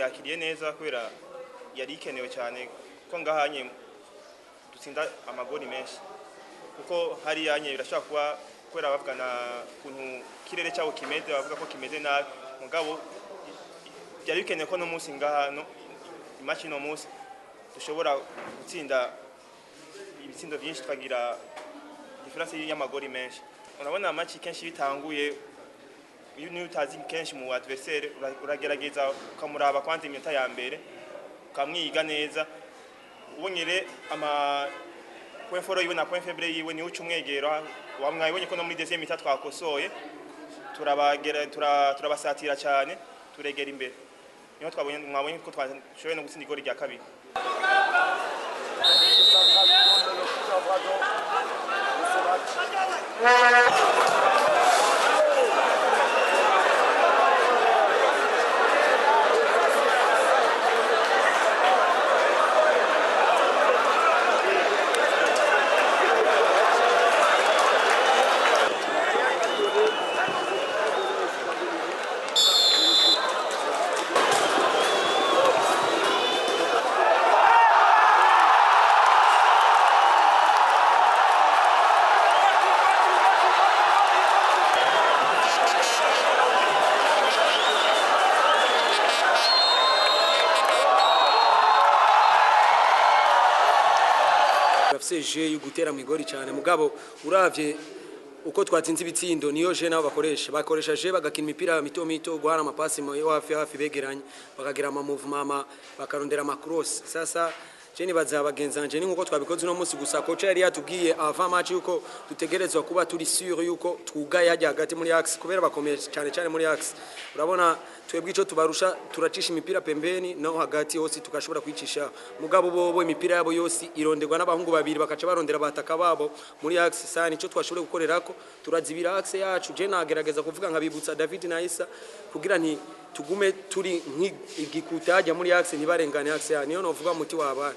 twayakiriye neza kubera yari ikenewe cyane ko ngahanye dutsinda amagori menshi kuko hari yanye birashobora kuba kwera bavugana kuntu kirere cyawo kimeze bavuga ko kimeze nabi mugabo byari bikenewe ko no munsi ngahano imachi no munsi dushobora gutsinda ibitsindo byinshi twagira difference y'amagori menshi urabona match kenshi bitanguye iyo ni utazi kenshi mu adversaire uragerageza ukamuraba kwanza iminota ya mbere ukamwiga neza ubonyere ama point fort yiwe na point faible yiwe ni ucumwegera wamwayibonye ko no muri deuxième minute twakosoye turabasatira cyane turegera imbere niho twabonye mwabonye ko twashoboye no gutsinda igori rya kabiri. je yugutera mu igori cyane mugabo uravye uko twatsinze ibitsindo niyo je nabo bakoresha je bagakina imipira mito mito guhana amapasi yo hafi begeranye bakagira ama movement bakarondera ama cross sasa je nibaza abagenzanje ni nkuko twabikoze no munsi gusa coach yari yatubwiye avant match yuko dutegerezwa kuba turi sûr yuko twugaye hajya hagati muri axe kubera bakomeye cyane muri axe urabona twebwe ico tubarusha turacisha imipira pembeni no hagati hose tukashobora kwicisha mugabo bobo imipira yabo yose ironderwa n'abahungu babiri bakaca barondera bataka babo muri axe sani ico twashobora gukorerako turazibira axe yacu je nagerageza kuvuga nkabibutsa David na Isa kugira nti tugume turi nk'igikuta hajya muri axe ntibarengane axe niyo novuga muti wabana